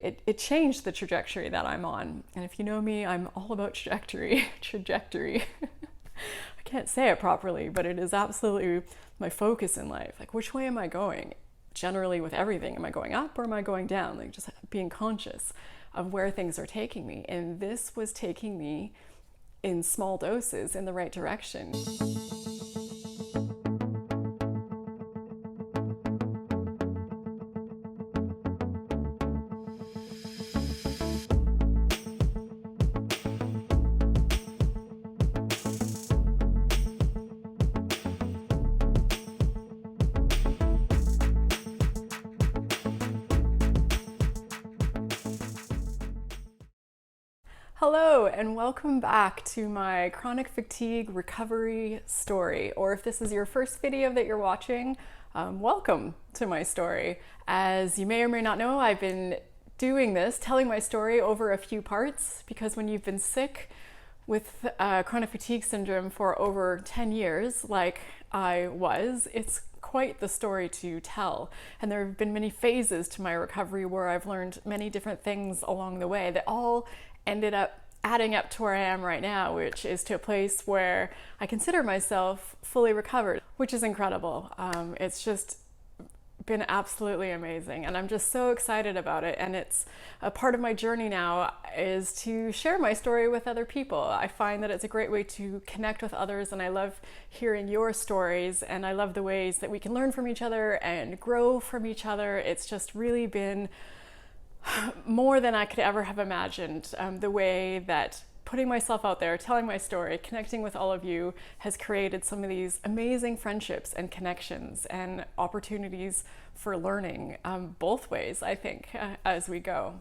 it changed the trajectory that I'm on. And if you know me, I'm all about trajectory. I can't say it properly, but it is absolutely my focus in life. Like, which way am I going? Generally with everything, am I going up or am I going down? Like, just being conscious of where things are taking me. And this was taking me in small doses in the right direction. Hello and welcome back to my chronic fatigue recovery story, or if this is your first video that you're watching, welcome to my story. As you may or may not know, I've been doing this, telling my story over a few parts, because when you've been sick with chronic fatigue syndrome for over 10 years, like I was, it's quite the story to tell. And there have been many phases to my recovery where I've learned many different things along the way that all ended up adding up to where I am right now, which is to a place where I consider myself fully recovered, which is incredible. It's just been absolutely amazing, and I'm just so excited about it. And it's a part of my journey now is to share my story with other people. I find that it's a great way to connect with others, and I love hearing your stories, and I love the ways that we can learn from each other and grow from each other. It's just really been more than I could ever have imagined. The way that putting myself out there, telling my story, connecting with all of you has created some of these amazing friendships and connections and opportunities for learning both ways, I think, as we go.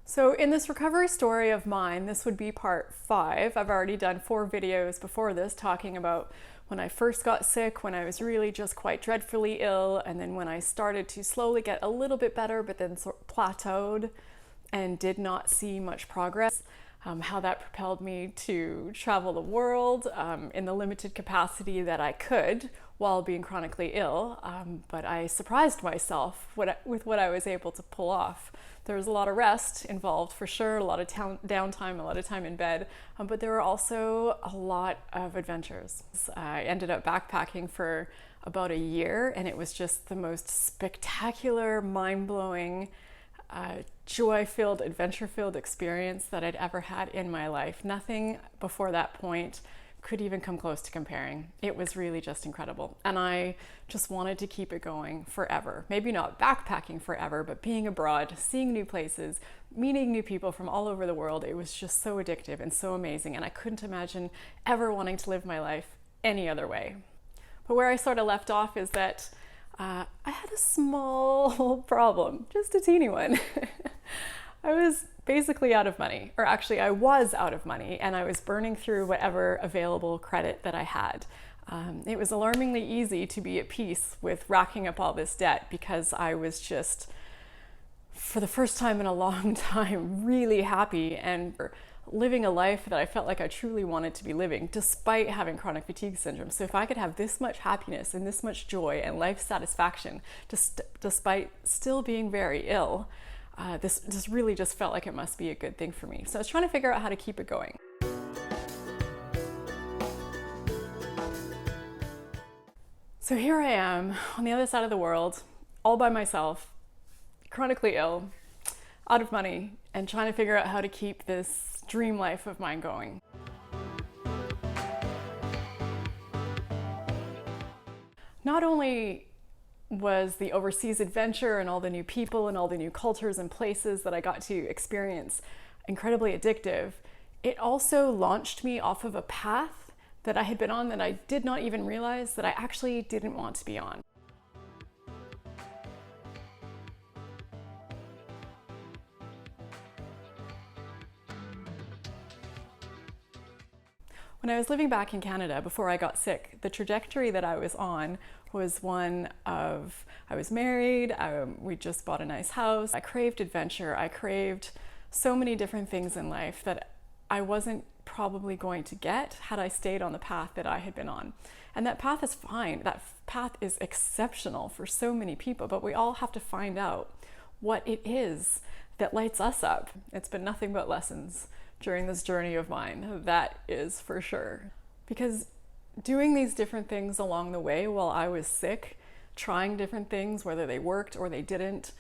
So in this recovery story of mine, this would be part 5. I've already done 4 videos before this talking about when I first got sick, when I was really just quite dreadfully ill, and then when I started to slowly get a little bit better, but then sort of plateaued and did not see much progress. How that propelled me to travel the world in the limited capacity that I could while being chronically ill, but I surprised myself with what I was able to pull off. There was a lot of rest involved for sure, a lot of downtime, a lot of time in bed, but there were also a lot of adventures. I ended up backpacking for about a year, and it was just the most spectacular, mind-blowing, joy-filled, adventure-filled experience that I'd ever had in my life. Nothing before that point could even come close to comparing. It was really just incredible. And I just wanted to keep it going forever. Maybe not backpacking forever, but being abroad, seeing new places, meeting new people from all over the world. It was just so addictive and so amazing. And I couldn't imagine ever wanting to live my life any other way. But where I sort of left off is that I had a small problem, just a teeny one. I was basically out of money, or actually I was out of money, and I was burning through whatever available credit that I had. It was alarmingly easy to be at peace with racking up all this debt because I was just, for the first time in a long time, really happy and living a life that I felt like I truly wanted to be living despite having chronic fatigue syndrome. So if I could have this much happiness and this much joy and life satisfaction despite still being very ill, this really just felt like it must be a good thing for me. So I was trying to figure out how to keep it going. So here I am on the other side of the world, all by myself, chronically ill, out of money, and trying to figure out how to keep this dream life of mine going. Not only was the overseas adventure and all the new people and all the new cultures and places that I got to experience incredibly addictive, it also launched me off of a path that I had been on that I did not even realize that I actually didn't want to be on. When I was living back in Canada before I got sick, the trajectory that I was on was one of, I was married, we just bought a nice house, I craved adventure, I craved so many different things in life that I wasn't probably going to get had I stayed on the path that I had been on. And that path is fine. That path is exceptional for so many people, but we all have to find out what it is that lights us up. It's been nothing but lessons during this journey of mine, that is for sure. Because doing these different things along the way while I was sick, trying different things, whether they worked or they didn't,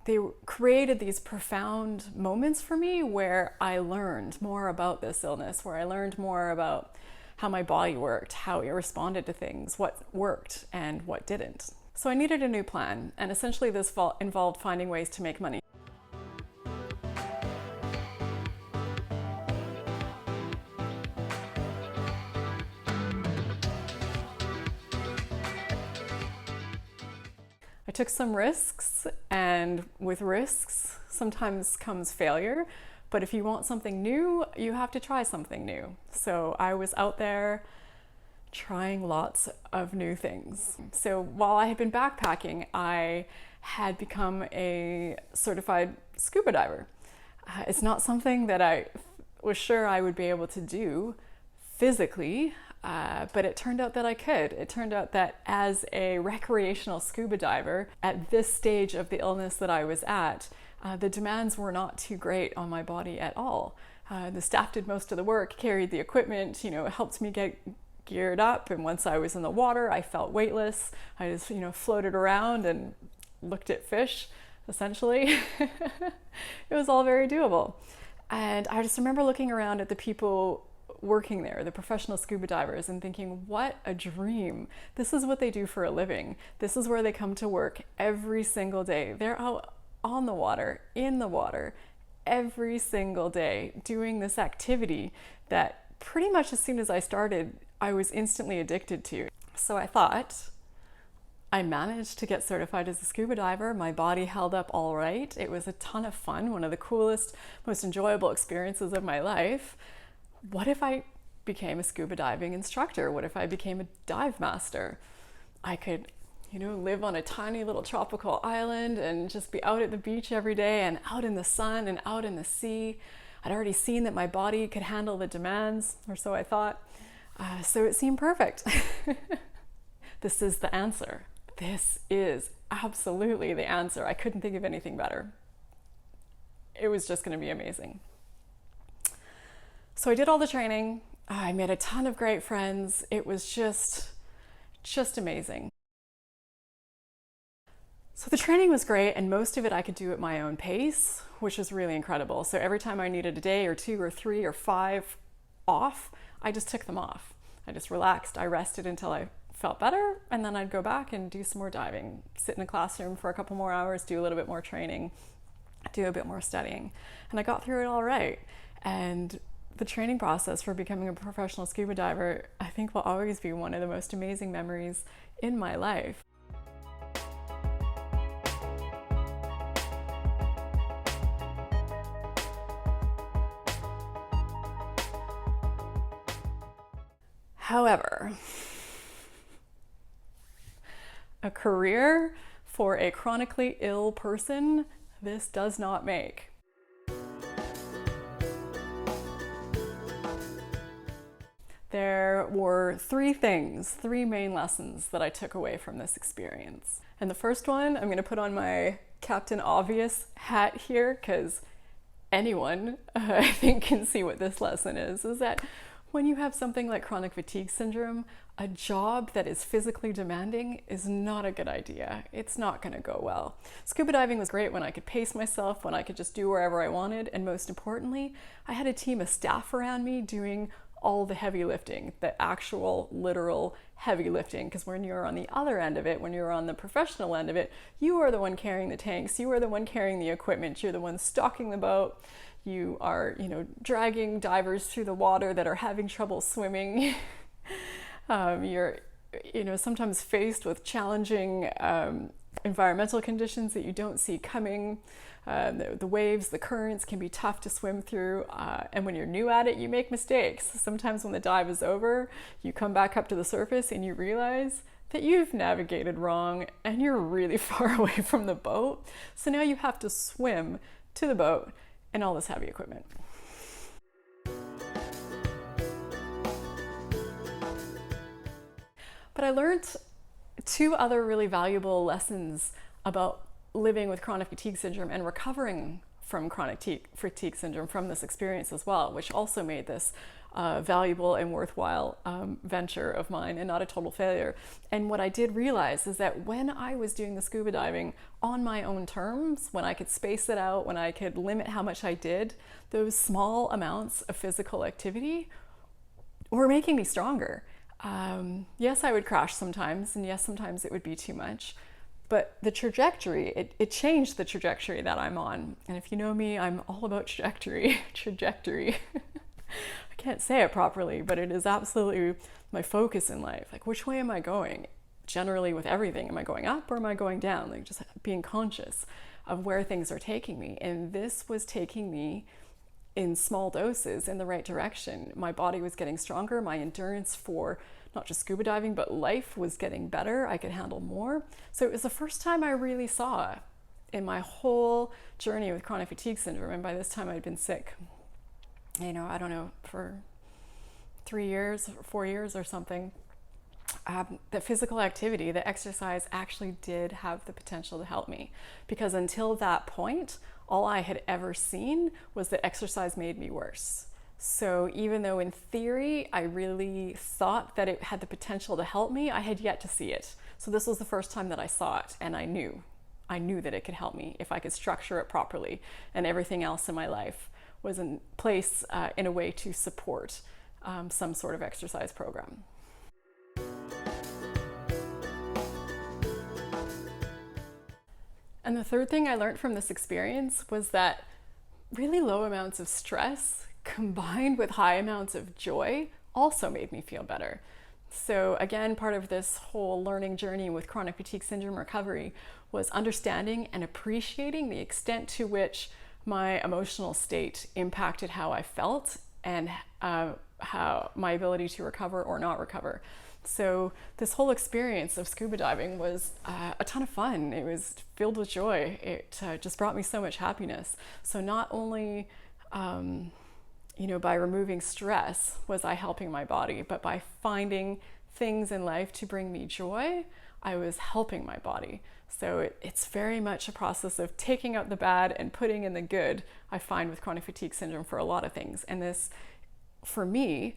they created these profound moments for me where I learned more about this illness, where I learned more about how my body worked, how it responded to things, what worked and what didn't. So I needed a new plan, and essentially this involved finding ways to make money. I took some risks, and with risks sometimes comes failure, but if you want something new, you have to try something new. So I was out there trying lots of new things. So while I had been backpacking, I had become a certified scuba diver. It's not something that I was sure I would be able to do physically, but it turned out that I could. It turned out that as a recreational scuba diver, at this stage of the illness that I was at, the demands were not too great on my body at all. The staff did most of the work, carried the equipment, it helped me get geared up, and once I was in the water, I felt weightless. I just, floated around and looked at fish, essentially. It was all very doable. And I just remember looking around at the people working there, the professional scuba divers, and thinking, what a dream. This is what they do for a living. This is where they come to work every single day. They're out on the water, in the water, every single day, doing this activity that pretty much as soon as I started, I was instantly addicted to. So I thought, I managed to get certified as a scuba diver. My body held up all right. It was a ton of fun, one of the coolest, most enjoyable experiences of my life. What if I became a scuba diving instructor? What if I became a dive master? I could, live on a tiny little tropical island and just be out at the beach every day and out in the sun and out in the sea. I'd already seen that my body could handle the demands, or so I thought. So it seemed perfect. This is the answer. This is absolutely the answer. I couldn't think of anything better. It was just going to be amazing. So I did all the training. I made a ton of great friends. It was just amazing. So the training was great, and most of it I could do at my own pace, which was really incredible. So every time I needed a day or 2 or 3 or 5 off, I just took them off. I just relaxed. I rested until I felt better, and then I'd go back and do some more diving, sit in a classroom for a couple more hours, do a little bit more training, do a bit more studying. And I got through it all right. And the training process for becoming a professional scuba diver, I think, will always be one of the most amazing memories in my life. However, a career for a chronically ill person, this does not make. There were 3 main lessons that I took away from this experience. And the first one, I'm going to put on my Captain Obvious hat here, because anyone, I think, can see what this lesson is that when you have something like chronic fatigue syndrome, a job that is physically demanding is not a good idea. It's not going to go well. Scuba diving was great when I could pace myself, when I could just do wherever I wanted, and most importantly, I had a team of staff around me doing all the heavy lifting, the actual literal heavy lifting, because when you're on the other end of it, when you're on the professional end of it, you are the one carrying the tanks, you are the one carrying the equipment, you're the one stocking the boat, you are, dragging divers through the water that are having trouble swimming. You're, sometimes faced with challenging environmental conditions that you don't see coming. The waves, the currents can be tough to swim through, and when you're new at it, you make mistakes. Sometimes when the dive is over, you come back up to the surface and you realize that you've navigated wrong and you're really far away from the boat. So now you have to swim to the boat and all this heavy equipment. But I learned two other really valuable lessons about living with chronic fatigue syndrome and recovering from chronic fatigue syndrome from this experience as well, which also made this valuable and worthwhile venture of mine and not a total failure. And what I did realize is that when I was doing the scuba diving on my own terms, when I could space it out, when I could limit how much I did, those small amounts of physical activity were making me stronger. Yes, I would crash sometimes, and yes, sometimes it would be too much. But the trajectory, it changed the trajectory that I'm on. And if you know me, I'm all about trajectory. I can't say it properly, but it is absolutely my focus in life. Like, which way am I going? Generally with everything, am I going up or am I going down? Like, just being conscious of where things are taking me. And this was taking me in small doses in the right direction. My body was getting stronger. My endurance for not just scuba diving, but life was getting better. I could handle more. So it was the first time I really saw in my whole journey with chronic fatigue syndrome. And by this time I'd been sick, I don't know, for 3 years, 4 years or something. The physical activity, the exercise actually did have the potential to help me, because until that point, all I had ever seen was that exercise made me worse. So even though in theory, I really thought that it had the potential to help me, I had yet to see it. So this was the first time that I saw it, and I knew that it could help me if I could structure it properly, and everything else in my life was in place in a way to support some sort of exercise program. And the third thing I learned from this experience was that really low amounts of stress combined with high amounts of joy also made me feel better. So again, part of this whole learning journey with chronic fatigue syndrome recovery was understanding and appreciating the extent to which my emotional state impacted how I felt and how my ability to recover or not recover. So this whole experience of scuba diving was a ton of fun. It was filled with joy. It just brought me so much happiness. So not only by removing stress was I helping my body, but by finding things in life to bring me joy, I was helping my body. So it's very much a process of taking out the bad and putting in the good, I find, with chronic fatigue syndrome for a lot of things. And this, for me,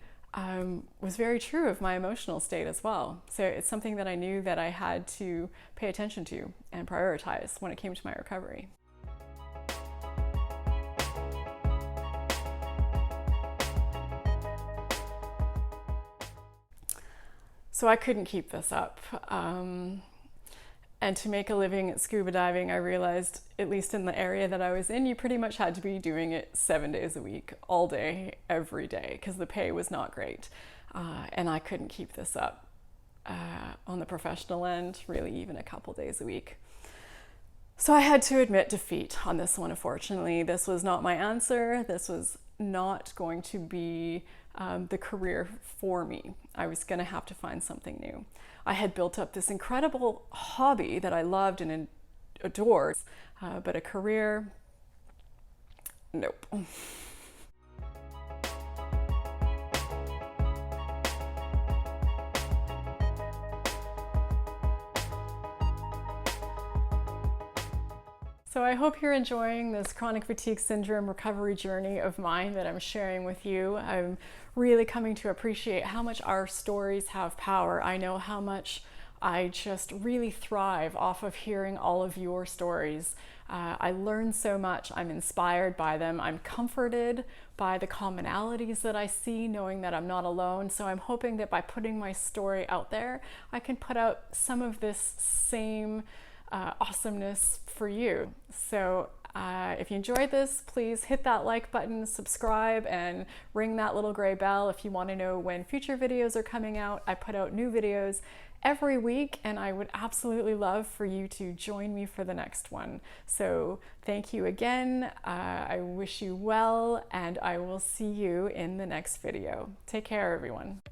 was very true of my emotional state as well. So it's something that I knew that I had to pay attention to and prioritize when it came to my recovery. So I couldn't keep this up. And to make a living at scuba diving, I realized, at least in the area that I was in, you pretty much had to be doing it 7 days a week, all day, every day, because the pay was not great. And I couldn't keep this up on the professional end, really even a couple days a week. So I had to admit defeat on this one, unfortunately. This was not my answer. This was not going to be the career for me. I was going to have to find something new. I had built up this incredible hobby that I loved and adored, but a career, nope. So I hope you're enjoying this chronic fatigue syndrome recovery journey of mine that I'm sharing with you. I'm really coming to appreciate how much our stories have power. I know how much I just really thrive off of hearing all of your stories. I learn so much. I'm inspired by them. I'm comforted by the commonalities that I see, knowing that I'm not alone. So I'm hoping that by putting my story out there, I can put out some of this same awesomeness for you. So if you enjoyed this, please hit that like button, subscribe, and ring that little gray bell if you want to know when future videos are coming out. I put out new videos every week, and I would absolutely love for you to join me for the next one. So thank you again. I wish you well, and I will see you in the next video. Take care, everyone.